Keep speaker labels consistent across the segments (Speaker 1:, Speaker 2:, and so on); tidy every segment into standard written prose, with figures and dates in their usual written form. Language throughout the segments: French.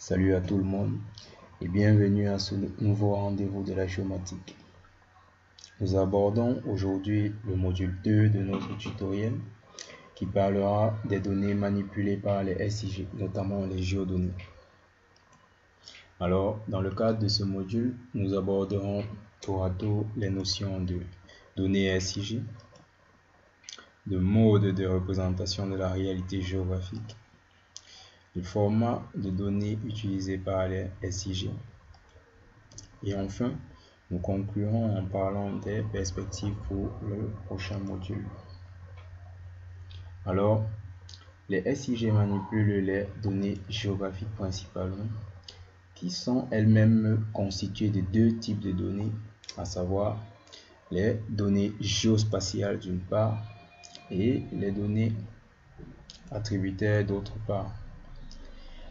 Speaker 1: Salut à tout le monde et bienvenue à ce nouveau rendez-vous de la géomatique. Nous abordons aujourd'hui le module 2 de notre tutoriel qui parlera des données manipulées par les SIG, notamment les géodonnées. Alors, dans le cadre de ce module, nous aborderons tour à tour les notions de données SIG, de mode de représentation de la réalité géographique, le format de données utilisé par les SIG. Et enfin, nous conclurons en parlant des perspectives pour le prochain module. Alors, les SIG manipulent les données géographiques principalement, qui sont elles-mêmes constituées de deux types de données, à savoir les données géospatiales d'une part et les données attributaires d'autre part.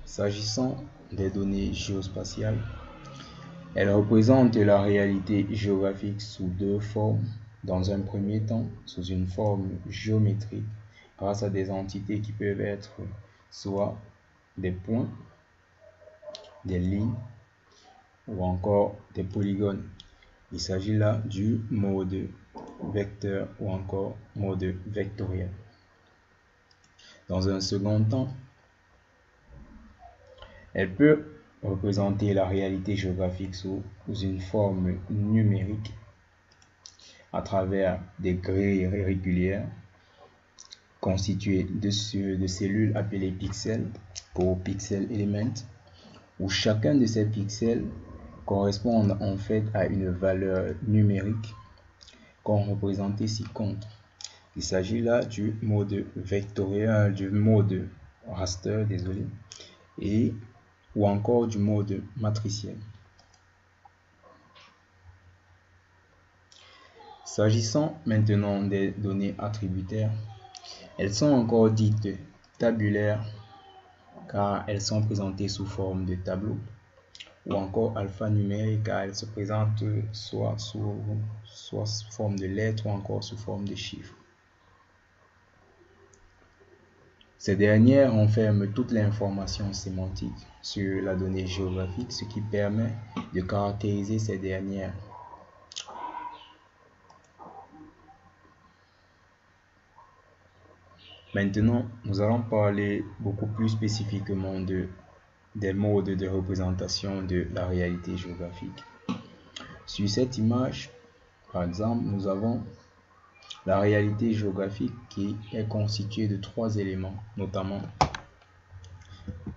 Speaker 1: S'agissant des données géospatiales, elles représentent la réalité géographique sous deux formes. Dans un premier temps, sous une forme géométrique, grâce à des entités qui peuvent être soit des points, des lignes ou encore des polygones. Il s'agit là du mode vecteur ou encore mode vectoriel. Dans un second temps, elle peut représenter la réalité géographique sous une forme numérique à travers des grilles régulières constituées de cellules appelées pixels pour pixel element, où chacun de ces pixels correspond en fait à une valeur numérique qu'on représente ci-contre. Il s'agit là du mode vectoriel, du mode raster, désolé, ou encore du mode matriciel. S'agissant maintenant des données attributaires, elles sont encore dites tabulaires car elles sont présentées sous forme de tableau, ou encore alphanumériques car elles se présentent soit sous forme de lettres ou encore sous forme de chiffres. Ces dernières renferment toute l'information sémantique sur la donnée géographique, ce qui permet de caractériser ces dernières. Maintenant, nous allons parler beaucoup plus spécifiquement des modes de représentation de la réalité géographique. Sur cette image, par exemple, nous avons la réalité géographique qui est constituée de trois éléments, notamment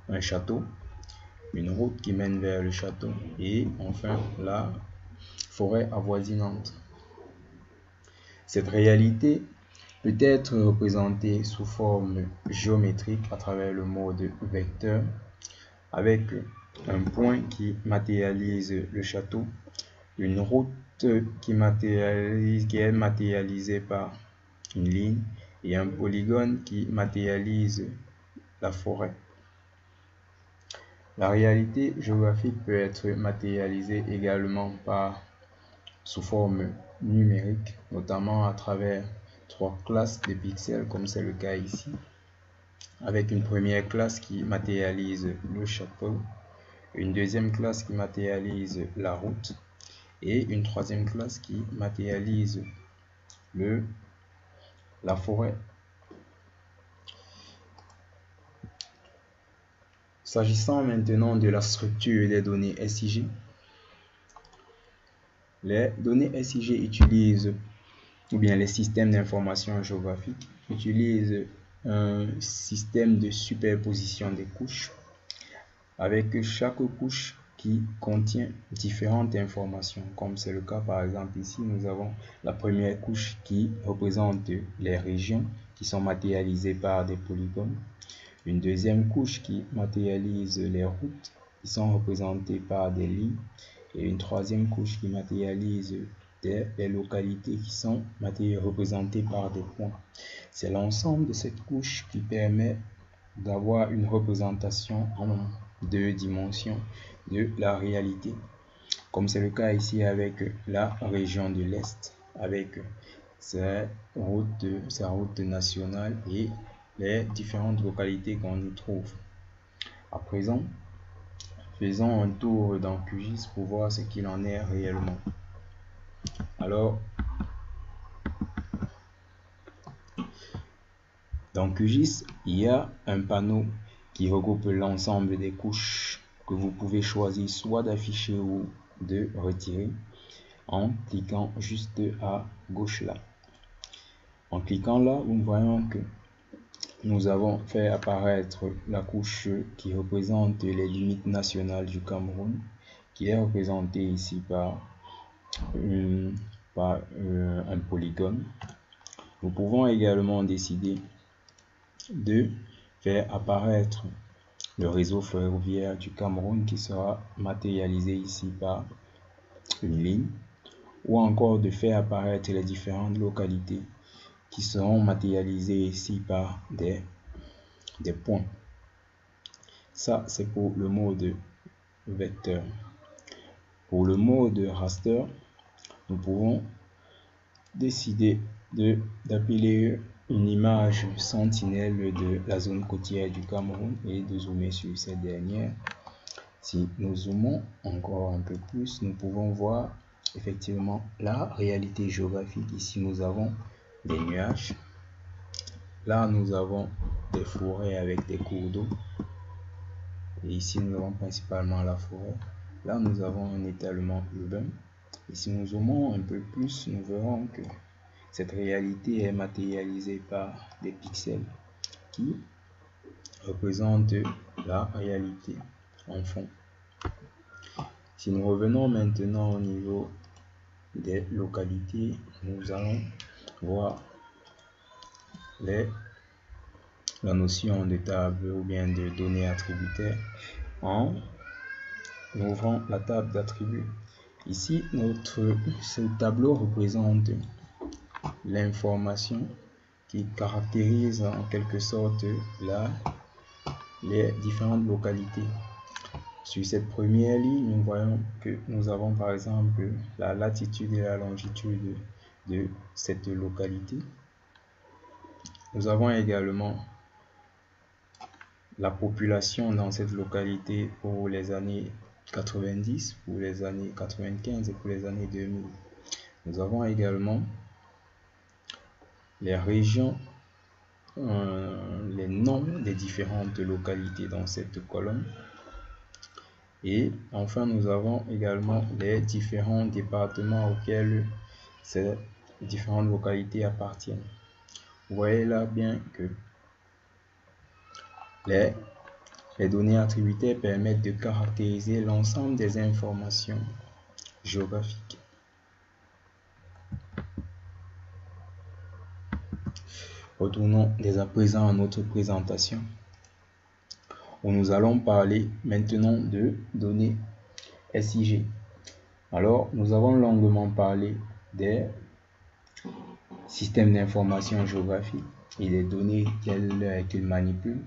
Speaker 1: un château, une route qui mène vers le château et enfin la forêt avoisinante. Cette réalité peut être représentée sous forme géométrique à travers le mode vecteur avec un point qui matérialise le château, une route qui est matérialisée par une ligne et un polygone qui matérialise la forêt. La réalité géographique peut être matérialisée également sous forme numérique, notamment à travers trois classes de pixels comme c'est le cas ici, avec une première classe qui matérialise le château, une deuxième classe qui matérialise la route et une troisième classe qui matérialise la forêt. S'agissant maintenant de la structure des données SIG, les données SIG utilisent, ou bien les systèmes d'information géographique utilisent un système de superposition des couches, avec chaque couche qui contient différentes informations, comme c'est le cas par exemple ici, nous avons la première couche qui représente les régions qui sont matérialisées par des polygones, une deuxième couche qui matérialise les routes qui sont représentées par des lignes et une troisième couche qui matérialise les localités qui sont représentées par des points. C'est l'ensemble de cette couche qui permet d'avoir une représentation en deux dimensions de la réalité, comme c'est le cas ici avec la région de l'Est, avec sa route nationale et les différentes localités qu'on y trouve. À présent, faisons un tour dans QGIS pour voir ce qu'il en est réellement. Alors, dans QGIS, il y a un panneau qui regroupe l'ensemble des couches que vous pouvez choisir soit d'afficher ou de retirer en cliquant juste à gauche là. En cliquant là, nous voyons que nous avons fait apparaître la couche qui représente les limites nationales du Cameroun, qui est représentée ici par un polygone. Nous pouvons également décider de faire apparaître le réseau ferroviaire du Cameroun qui sera matérialisé ici par une ligne, ou encore de faire apparaître les différentes localités qui seront matérialisées ici par des points. Ça, c'est pour le mode vecteur. Pour le mode raster, nous pouvons décider d'appeler une image sentinelle de la zone côtière du Cameroun et de zoomer sur cette dernière. Si nous zoomons encore un peu plus, nous pouvons voir effectivement la réalité géographique. Ici, nous avons des nuages. Là, nous avons des forêts avec des cours d'eau. Et ici, nous avons principalement la forêt. Là, nous avons un étalement urbain. Et si nous zoomons un peu plus, nous verrons que cette réalité est matérialisée par des pixels qui représentent la réalité en fond. Si nous revenons maintenant au niveau des localités, nous allons voir la notion de table ou bien de données attributaires en ouvrant la table d'attributs. Ici, ce tableau représente l'information qui caractérise en quelque sorte les différentes localités. Sur cette première ligne, nous voyons que nous avons par exemple la latitude et la longitude de cette localité. Nous avons également la population dans cette localité pour les années 90, pour les années 95 et pour les années 2000. Nous avons également les régions, les noms des différentes localités dans cette colonne. Et enfin, nous avons également les différents départements auxquels ces différentes localités appartiennent. Vous voyez là bien que les données attributaires permettent de caractériser l'ensemble des informations géographiques. Retournons dès à présent à notre présentation, où nous allons parler maintenant de données SIG. Alors, nous avons longuement parlé des systèmes d'information géographique et des données qu'ils manipulent.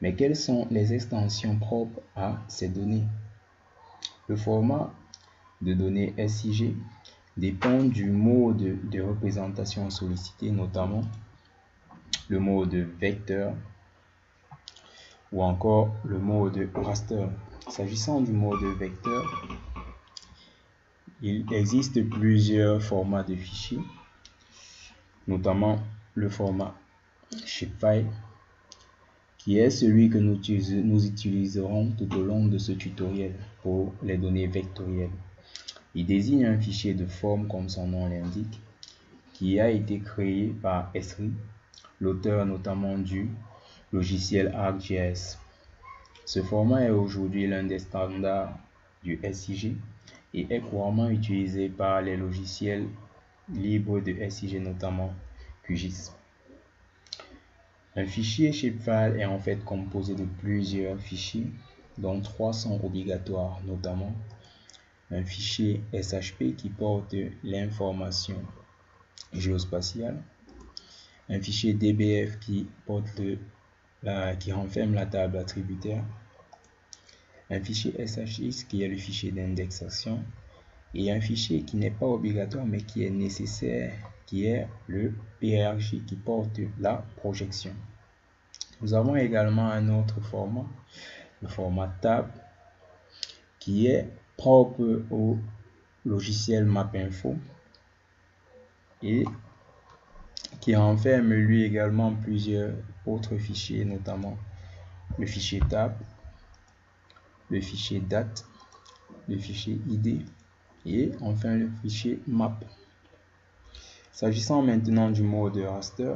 Speaker 1: Mais quelles sont les extensions propres à ces données? Le format de données SIG dépend du mode de représentation sollicité, notamment le mode vecteur ou encore le mode raster. S'agissant du mode vecteur, il existe plusieurs formats de fichiers, notamment le format shapefile, qui est celui que nous utiliserons tout au long de ce tutoriel pour les données vectorielles. Il désigne un fichier de forme comme son nom l'indique, qui a été créé par Esri, l'auteur notamment du logiciel ArcGIS. Ce format est aujourd'hui l'un des standards du SIG et est couramment utilisé par les logiciels libres de SIG, notamment QGIS. Un fichier shapefile est en fait composé de plusieurs fichiers, dont 3 sont obligatoires, notamment un fichier SHP qui porte l'information géospatiale, un fichier DBF qui renferme la table attributaire, un fichier SHX qui est le fichier d'indexation, et un fichier qui n'est pas obligatoire mais qui est nécessaire, qui est le PRJ qui porte la projection. Nous avons également un autre format, le format table, qui est propre au logiciel MapInfo et qui renferme lui également plusieurs autres fichiers, notamment le fichier tab, le fichier date, le fichier ID et enfin le fichier map. S'agissant maintenant du mode raster,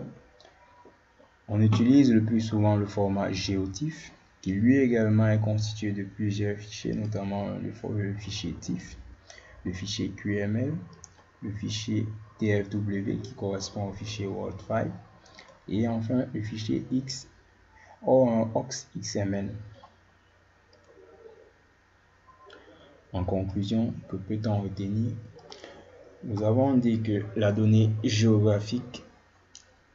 Speaker 1: on utilise le plus souvent le format GeoTIFF qui lui également est constitué de plusieurs fichiers, notamment le fichier TIFF, le fichier QML, le fichier TFW qui correspond au fichier Word5 et enfin le fichier OXXML. En conclusion, que peut-on retenir? Nous avons dit que la donnée géographique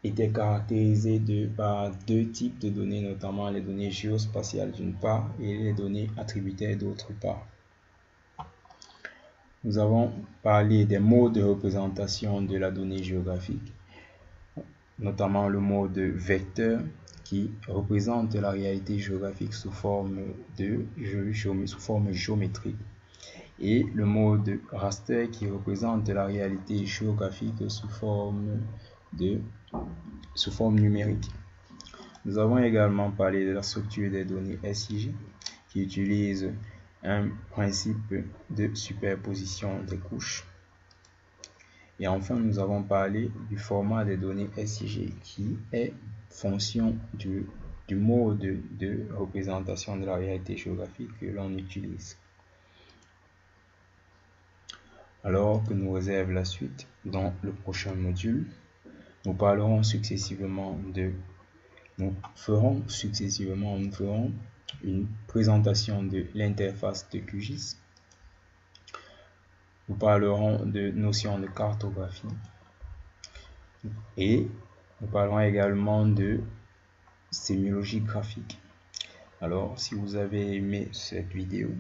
Speaker 1: était caractérisée par deux types de données, notamment les données géospatiales d'une part et les données attributaires d'autre part. Nous avons parlé des modes de représentation de la donnée géographique, notamment le mode vecteur qui représente la réalité géographique sous forme géométrique et le mode raster qui représente la réalité géographique sous forme numérique. Nous avons également parlé de la structure des données SIG qui utilise un principe de superposition des couches. Et enfin, nous avons parlé du format des données SIG qui est fonction du mode de représentation de la réalité géographique que l'on utilise. Alors que nous réserve la suite dans le prochain module, nous ferons successivement une présentation de l'interface de QGIS. Nous parlerons de notions de cartographie et nous parlerons également de sémiologie graphique. Alors, si vous avez aimé cette vidéo,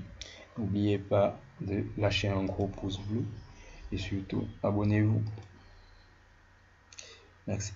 Speaker 1: n'oubliez pas de lâcher un gros pouce bleu et surtout abonnez-vous. Merci.